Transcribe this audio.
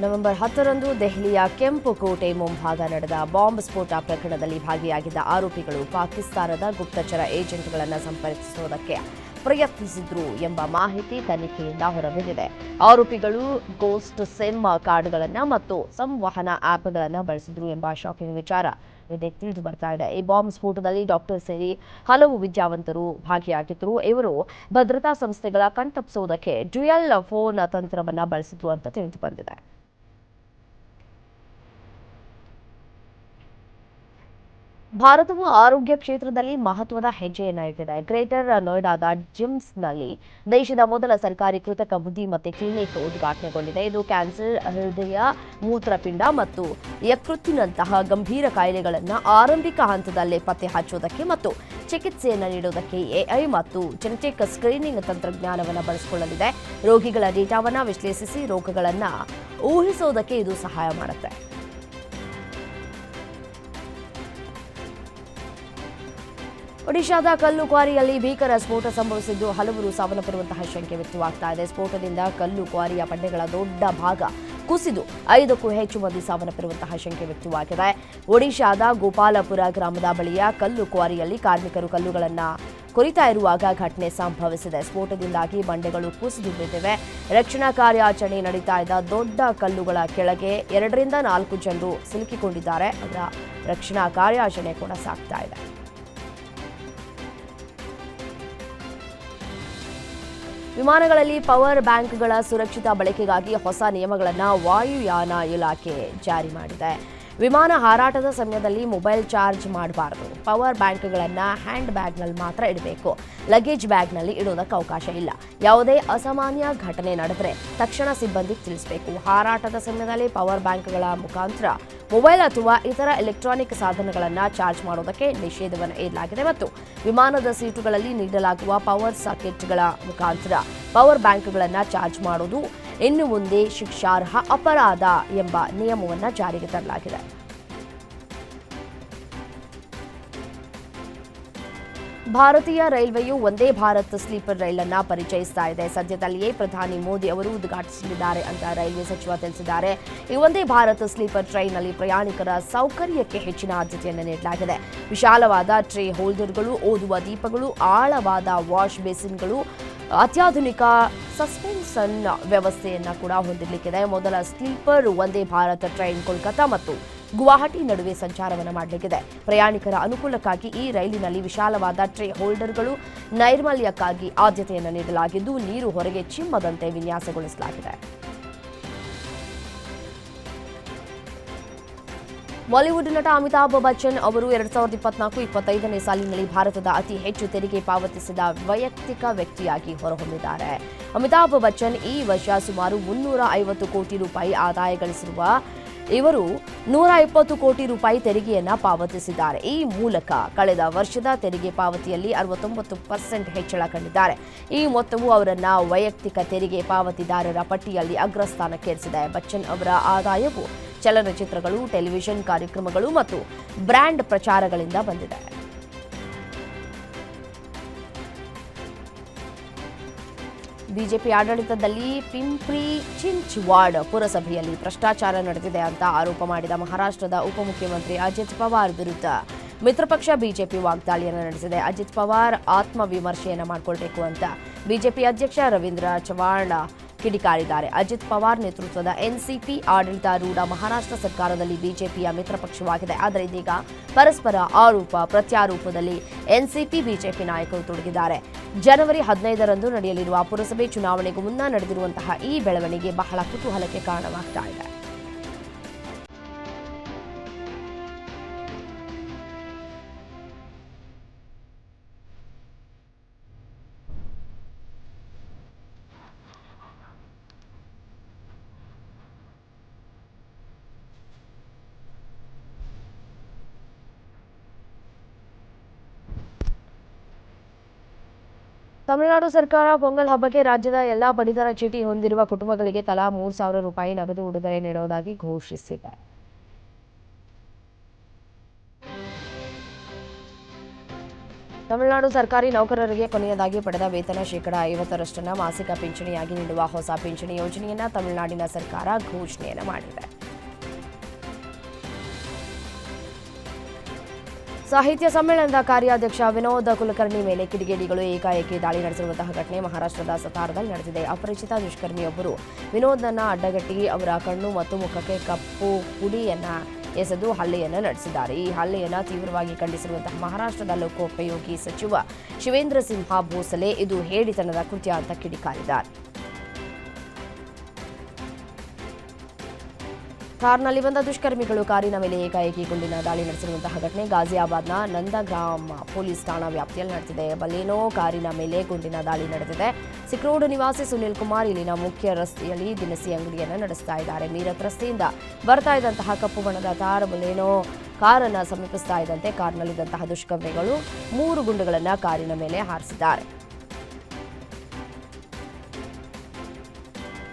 November 10ರಂದು ದೆಹಲಿಯ ಕೆಂಪು ಕೋಟೆ ಮುಂಭಾಗ ನಡೆದ ಬಾಂಬ್ ಸ್ಫೋಟ ಪ್ರಕರಣದಲ್ಲಿ ಭಾಗಿಯಾಗಿದ್ದ ಆರೋಪಿಗಳು ಪಾಕಿಸ್ತಾನದ ಗುಪ್ತಚರ ಏಜೆಂಟ್ಗಳನ್ನು ಸಂಪರ್ಕಿಸುವುದಕ್ಕೆ ಪ್ರಯತ್ನಿಸಿದ್ರು ಎಂಬ ಮಾಹಿತಿ ತನಿಖೆಯಿಂದ ಹೊರಬಿದ್ದಿದೆ. ಆರೋಪಿಗಳು ಗೋಸ್ಟ್ ಸಿಮ್ ಕಾರ್ಡ್ಗಳನ್ನು ಮತ್ತು ಸಂವಹನ ಆಪ್ಗಳನ್ನು ಬಳಸಿದ್ರು ಎಂಬ ಶಾಕಿಂಗ್ ವಿಚಾರ ತಿಳಿದು ಬರ್ತಾ ಇದೆ. ಈ ಬಾಂಬ್ ಸ್ಫೋಟದಲ್ಲಿ ಡಾಕ್ಟರ್ ಸೇರಿ ಹಲವು ವಿದ್ಯಾವಂತರು ಭಾಗಿಯಾಗಿದ್ದರು. ಇವರು ಭದ್ರತಾ ಸಂಸ್ಥೆಗಳ ಕಣ್ತಪ್ಪಿಸುವುದಕ್ಕೆ ಡ್ಯುಯಲ್ ಫೋನ್ ತಂತ್ರವನ್ನ ಬಳಸಿದ್ರು ಅಂತ ತಿಳಿದು ಬಂದಿದೆ. ಭಾರತವು ಆರೋಗ್ಯ ಕ್ಷೇತ್ರದಲ್ಲಿ ಮಹತ್ವದ ಹೆಜ್ಜೆಯನ್ನ ಇಟ್ಟಿದೆ. ಗ್ರೇಟರ್ ನೋಯ್ಡಾದ ಜಿಮ್ಸ್ನಲ್ಲಿ ದೇಶದ ಮೊದಲ ಸರ್ಕಾರಿ ಕೃತಕ ಬುದ್ಧಿಮತ್ತೆ ಕ್ಲಿನಿಕ್ ಉದ್ಘಾಟನೆಗೊಂಡಿದೆ. ಇದು ಕ್ಯಾನ್ಸರ್, ಹೃದಯ, ಮೂತ್ರಪಿಂಡ ಮತ್ತು ಯಕೃತ್ತಿನಂತಹ ಗಂಭೀರ ಕಾಯಿಲೆಗಳನ್ನು ಆರಂಭಿಕ ಹಂತದಲ್ಲೇ ಪತ್ತೆ ಹಚ್ಚುವುದಕ್ಕೆ ಮತ್ತು ಚಿಕಿತ್ಸೆಯನ್ನು ನೀಡುವುದಕ್ಕೆ ಎಐ ಮತ್ತು ಜೆನೆಟಿಕ್ ಸ್ಕ್ರೀನಿಂಗ್ ತಂತ್ರಜ್ಞಾನವನ್ನು ಬಳಸಿಕೊಳ್ಳಲಿದೆ. ರೋಗಿಗಳ ಡೇಟಾವನ್ನು ವಿಶ್ಲೇಷಿಸಿ ರೋಗಗಳನ್ನು ಊಹಿಸುವುದಕ್ಕೆ ಇದು ಸಹಾಯ ಮಾಡುತ್ತೆ. ಒಡಿಶಾದ ಕಲ್ಲು ಕ್ವಾರಿಯಲ್ಲಿ ಭೀಕರ ಸ್ಫೋಟ ಸಂಭವಿಸಿದ್ದು ಹಲವರು ಸಾವನ್ನಪ್ಪಿರುವಂತಹ ಶಂಕೆ ವ್ಯಕ್ತವಾಗ್ತಾ ಇದೆ. ಸ್ಫೋಟದಿಂದ ಕಲ್ಲು ಕ್ವಾರಿಯ ಬಂಡೆಗಳ ದೊಡ್ಡ ಭಾಗ ಕುಸಿದು 5ಕ್ಕೂ ಹೆಚ್ಚು ಮಂದಿ ಸಾವನ್ನಪ್ಪಿರುವಂತಹ ಶಂಕೆ ವ್ಯಕ್ತವಾಗಿದೆ. ಒಡಿಶಾದ ಗೋಪಾಲಪುರ ಗ್ರಾಮದ ಬಳಿಯ ಕಲ್ಲು ಕ್ವಾರಿಯಲ್ಲಿ ಕಾರ್ಮಿಕರು ಕಲ್ಲುಗಳನ್ನು ಕೊರಿತಾ ಇರುವಾಗ ಘಟನೆ ಸಂಭವಿಸಿದೆ. ಸ್ಫೋಟದಿಂದಾಗಿ ಬಂಡೆಗಳು ಕುಸಿದು ಬಿದ್ದಿವೆ. ರಕ್ಷಣಾ ಕಾರ್ಯಾಚರಣೆ ನಡೀತಾ ಇದ್ದ ದೊಡ್ಡ ಕಲ್ಲುಗಳ ಕೆಳಗೆ 2 ರಿಂದ 4 ಜನರು ಸಿಲುಕಿಕೊಂಡಿದ್ದಾರೆ. ಅವರ ರಕ್ಷಣಾ ಕಾರ್ಯಾಚರಣೆ ಕೂಡ ಸಾಗ್ತಾ ಇದೆ. ವಿಮಾನಗಳಲ್ಲಿ ಪವರ್ ಬ್ಯಾಂಕ್ಗಳ ಸುರಕ್ಷಿತ ಬಳಕೆಗಾಗಿ ಹೊಸ ನಿಯಮಗಳನ್ನು ವಾಯುಯಾನ ಇಲಾಖೆ ಜಾರಿ ಮಾಡಿದೆ. ವಿಮಾನ ಹಾರಾಟದ ಸಮಯದಲ್ಲಿ ಮೊಬೈಲ್ ಚಾರ್ಜ್ ಮಾಡಬಾರದು. ಪವರ್ ಬ್ಯಾಂಕ್ಗಳನ್ನು ಹ್ಯಾಂಡ್ ಬ್ಯಾಗ್ನಲ್ಲಿ ಮಾತ್ರ ಇಡಬೇಕು. ಲಗೇಜ್ ಬ್ಯಾಗ್ನಲ್ಲಿ ಇಡೋದಕ್ಕೆ ಅವಕಾಶ ಇಲ್ಲ. ಯಾವುದೇ ಅಸಾಮಾನ್ಯ ಘಟನೆ ನಡೆದರೆ ತಕ್ಷಣ ಸಿಬ್ಬಂದಿಗೆ ತಿಳಿಸಬೇಕು. ಹಾರಾಟದ ಸಮಯದಲ್ಲಿ ಪವರ್ ಬ್ಯಾಂಕ್ಗಳ ಮುಖಾಂತರ ಮೊಬೈಲ್ ಅಥವಾ ಇತರ ಎಲೆಕ್ಟ್ರಾನಿಕ್ ಸಾಧನಗಳನ್ನು ಚಾರ್ಜ್ ಮಾಡೋದಕ್ಕೆ ನಿಷೇಧವನ್ನು ಹೇರಲಾಗಿದೆ ಮತ್ತು ವಿಮಾನದ ಸೀಟುಗಳಲ್ಲಿ ನೀಡಲಾಗುವ ಪವರ್ ಸಾಕೆಟ್ಗಳ ಮುಖಾಂತರ ಪವರ್ ಬ್ಯಾಂಕ್ಗಳನ್ನು ಚಾರ್ಜ್ ಮಾಡೋದು ಇನ್ನು ಮುಂದೆ ಶಿಕ್ಷಾರ್ಹ ಅಪರಾಧ ಎಂಬ ನಿಯಮವನ್ನು ಜಾರಿಗೆ ತರಲಾಗಿದೆ. ಭಾರತೀಯ ರೈಲ್ವೆಯು ವಂದೇ ಭಾರತ್ ಸ್ಲೀಪರ್ ರೈಲನ್ನು ಪರಿಚಯಿಸ್ತಾ ಇದೆ. ಸದ್ಯದಲ್ಲಿಯೇ ಪ್ರಧಾನಿ ಮೋದಿ ಅವರು ಉದ್ಘಾಟಿಸಲಿದ್ದಾರೆ ಅಂತ ರೈಲ್ವೆ ಸಚಿವ ತಿಳಿಸಿದ್ದಾರೆ. ಈ ವಂದೇ ಭಾರತ್ ಸ್ಲೀಪರ್ ಟ್ರೈನ್ನಲ್ಲಿ ಪ್ರಯಾಣಿಕರ ಸೌಕರ್ಯಕ್ಕೆ ಹೆಚ್ಚಿನ ಆದ್ಯತೆಯನ್ನು ನೀಡಲಾಗಿದೆ. ವಿಶಾಲವಾದ ಟ್ರೇ ಹೋಲ್ಡರ್ಗಳು, ಓದುವ ದೀಪಗಳು, ಆಳವಾದ ವಾಶ್ ಬೇಸಿನ್ಗಳು, ಅತ್ಯಾಧುನಿಕ ಸಸ್ಪೆನ್ಷನ್ ವ್ಯವಸ್ಥೆಯನ್ನು ಕೂಡ ಹೊಂದಿರಲಿಕ್ಕಿದೆ. ಮೊದಲ ಸ್ಲೀಪರ್ ವಂದೇ ಭಾರತ್ ಟ್ರೈನ್ ಕೋಲ್ಕತ್ತಾ ಮತ್ತು ಗುವಾಹಟಿ ನಡುವೆ ಸಂಚಾರವನ್ನು ಮಾಡಲಿಕ್ಕಿದೆ. ಪ್ರಯಾಣಿಕರ ಅನುಕೂಲಕ್ಕಾಗಿ ಈ ರೈಲಿನಲ್ಲಿ ವಿಶಾಲವಾದ ಟ್ರೇ ಹೋಲ್ಡರ್ಗಳು, ನೈರ್ಮಲ್ಯಕ್ಕಾಗಿ ಆದ್ಯತೆಯನ್ನು ನೀಡಲಾಗಿದ್ದು ನೀರು ಹೊರಗೆ ಚಿಮ್ಮದಂತೆ ವಿನ್ಯಾಸಗೊಳಿಸಲಾಗಿದೆ. ಬಾಲಿವುಡ್ ನಟ ಅಮಿತಾಬ್ ಬಚ್ಚನ್ ಅವರು 2024-25ನೇ ಸಾಲಿನಲ್ಲಿ ಭಾರತದ ಅತಿ ಹೆಚ್ಚು ತೆರಿಗೆ ಪಾವತಿಸಿದ ವೈಯಕ್ತಿಕ ವ್ಯಕ್ತಿಯಾಗಿ ಹೊರಹೊಮ್ಮಿದ್ದಾರೆ. ಅಮಿತಾಬ್ ಬಚ್ಚನ್ ಈ ವರ್ಷ ಸುಮಾರು 350 ಕೋಟಿ ರೂಪಾಯಿ ಆದಾಯ ಗಳಿಸಿರುವ ಇವರು 120 ಕೋಟಿ ರೂಪಾಯಿ ತೆರಿಗೆಯನ್ನ ಪಾವತಿಸಿದ್ದಾರೆ. ಈ ಮೂಲಕ ಕಳೆದ ವರ್ಷದ ತೆರಿಗೆ ಪಾವತಿಯಲ್ಲಿ 69% ಹೆಚ್ಚಳ ಕಂಡಿದ್ದಾರೆ. ಈ ಮೊತ್ತವು ಅವರನ್ನ ವೈಯಕ್ತಿಕ ತೆರಿಗೆ ಪಾವತಿದಾರರ ಪಟ್ಟಿಯಲ್ಲಿ ಅಗ್ರಸ್ಥಾನಕ್ಕೇರಿಸಿದೆ. ಬಚ್ಚನ್ ಅವರ ಆದಾಯವು ಚಲನಚಿತ್ರಗಳು, ಟೆಲಿವಿಷನ್ ಕಾರ್ಯಕ್ರಮಗಳು ಮತ್ತು ಬ್ರ್ಯಾಂಡ್ ಪ್ರಚಾರಗಳಿಂದ ಬಂದಿದೆ. ಬಿಜೆಪಿ ಆಡಳಿತದಲ್ಲಿ ಪಿಂಪ್ರಿ ಚಿಂಚ್ವಾಡ್ ಪುರಸಭೆಯಲ್ಲಿ ಭ್ರಷ್ಟಾಚಾರ ನಡೆದಿದೆ ಅಂತ ಆರೋಪ ಮಾಡಿದ ಮಹಾರಾಷ್ಟ್ರದ ಉಪಮುಖ್ಯಮಂತ್ರಿ ಅಜಿತ್ ಪವಾರ್ ವಿರುದ್ಧ ಮಿತ್ರಪಕ್ಷ ಬಿಜೆಪಿ ವಾಗ್ದಾಳಿಯನ್ನು ನಡೆಸಿದೆ. ಅಜಿತ್ ಪವಾರ್ ಆತ್ಮವಿಮರ್ಶೆಯನ್ನು ಮಾಡಿಕೊಳ್ಬೇಕು ಅಂತ ಬಿಜೆಪಿ ಅಧ್ಯಕ್ಷ ರವೀಂದ್ರ ಚವಾಣ್ ಕಿಡಿಕಾರಿದ್ದಾರೆ. ಅಜಿತ್ ಪವಾರ್ ನೇತೃತ್ವದ ಎನ್ಸಿಪಿ ಆಡಳಿತಾರೂಢ ಮಹಾರಾಷ್ಟ್ರ ಸರ್ಕಾರದಲ್ಲಿ ಬಿಜೆಪಿಯ ಮಿತ್ರಪಕ್ಷವಾಗಿದೆ. ಆದರೆ ಇದೀಗ ಪರಸ್ಪರ ಆರೋಪ ಪ್ರತ್ಯಾರೋಪದಲ್ಲಿ ಎನ್ಸಿಪಿ ಬಿಜೆಪಿ ನಾಯಕರು ತೊಡಗಿದ್ದಾರೆ. ಜನವರಿ 15ರಂದು ನಡೆಯಲಿರುವ ಪುರಸಭೆ ಚುನಾವಣೆಗೂ ಮುನ್ನ ನಡೆದಿರುವಂತಹ ಈ ಬೆಳವಣಿಗೆ ಬಹಳ ಕುತೂಹಲಕ್ಕೆ ಕಾರಣವಾಗ್ತಾ ಇದೆ. ತಮಿಳುನಾಡು ಸರ್ಕಾರ ಪೊಂಗಲ್ ಹಬ್ಬಕ್ಕೆ ರಾಜ್ಯದ ಎಲ್ಲಾ ಪಡಿತರ ಚೀಟಿ ಹೊಂದಿರುವ ಕುಟುಂಬಗಳಿಗೆ ತಲಾ 3,000 ರೂಪಾಯಿ ನಗದು ಉಡುಗೊರೆ ನೀಡುವುದಾಗಿ ಘೋಷಿಸಿದೆ. ತಮಿಳುನಾಡು ಸರ್ಕಾರಿ ನೌಕರರಿಗೆ ಕೊನೆಯದಾಗಿ ಪಡೆದ ವೇತನ ಶೇಕಡಾ 50ರಷ್ಟನ್ನು ಮಾಸಿಕ ಪಿಂಚಣಿಯಾಗಿ ನೀಡುವ ಹೊಸ ಪಿಂಚಣಿ ಯೋಜನೆಯನ್ನು ತಮಿಳುನಾಡಿನ ಸರ್ಕಾರ ಘೋಷಣೆಯನ್ನು ಮಾಡಿದೆ. ಸಾಹಿತ್ಯ ಸಮ್ಮೇಳನದ ಕಾರ್ಯಾಧ್ಯಕ್ಷ ವಿನೋದ್ ಕುಲಕರ್ಣಿ ಮೇಲೆ ಕಿಡಿಗೇಡಿಗಳು ಏಕಾಏಕಿ ದಾಳಿ ನಡೆಸಿರುವಂತಹ ಘಟನೆ ಮಹಾರಾಷ್ಟ್ರದ ಸತಾರದಲ್ಲಿ ನಡೆದಿದೆ. ಅಪರಿಚಿತ ದುಷ್ಕರ್ಮಿಯೊಬ್ಬರು ವಿನೋದ್ನನ್ನ ಅಡ್ಡಗಟ್ಟಿ ಅವರ ಕಣ್ಣು ಮತ್ತು ಮುಖಕ್ಕೆ ಕಪ್ಪು ಪುಡಿಯನ್ನ ಎಸೆದು ಹಲ್ಲೆಯನ್ನು ನಡೆಸಿದ್ದಾರೆ. ಈ ಹಲ್ಲೆಯನ್ನು ತೀವ್ರವಾಗಿ ಖಂಡಿಸಿರುವಂತಹ ಮಹಾರಾಷ್ಟ್ರದ ಲೋಕೋಪಯೋಗಿ ಸಚಿವ ಶಿವೇಂದ್ರ ಸಿಂಹ ಭೋಸಲೆ ಇದು ಹೇಡಿತನದ ಕೃತ್ಯ ಅಂತ ಕಿಡಿಕಾರಿದ್ದಾರೆ. ಕಾರ್ನಲ್ಲಿ ಬಂದ ದುಷ್ಕರ್ಮಿಗಳು ಕಾರಿನ ಮೇಲೆ ಏಕಾಏಕಿ ಗುಂಡಿನ ದಾಳಿ ನಡೆಸಿರುವಂತಹ ಘಟನೆ ಗಾಜಿಯಾಬಾದ್ನ ನಂದಗ್ರಾಮ್ ಪೊಲೀಸ್ ಠಾಣಾ ವ್ಯಾಪ್ತಿಯಲ್ಲಿ ನಡೆದಿದೆ. ಬಲೇನೋ ಕಾರಿನ ಮೇಲೆ ಗುಂಡಿನ ದಾಳಿ ನಡೆದಿದೆ. ಸಿಕ್ರೋಡ್ ನಿವಾಸಿ ಸುನಿಲ್ ಕುಮಾರ್ ಇಲ್ಲಿನ ಮುಖ್ಯ ರಸ್ತೆಯಲ್ಲಿ ದಿನಸಿ ಅಂಗಡಿಯನ್ನು ನಡೆಸ್ತಾ ಇದ್ದಾರೆ. ಮೀರತ್ ರಸ್ತೆಯಿಂದ ಬರ್ತಾ ಇದ್ದಂತಹ ಕಪ್ಪು ಬಣ್ಣದ ತಾರ್ ಬಲೇನೋ ಕಾರನ್ನು ಸಮೀಪಿಸ್ತಾ ಇದ್ದಂತೆ ಕಾರ್ನಲ್ಲಿದ್ದಂತಹ ದುಷ್ಕರ್ಮಿಗಳು 3 ಗುಂಡುಗಳನ್ನು ಕಾರಿನ ಮೇಲೆ ಹಾರಿಸಿದ್ದಾರೆ.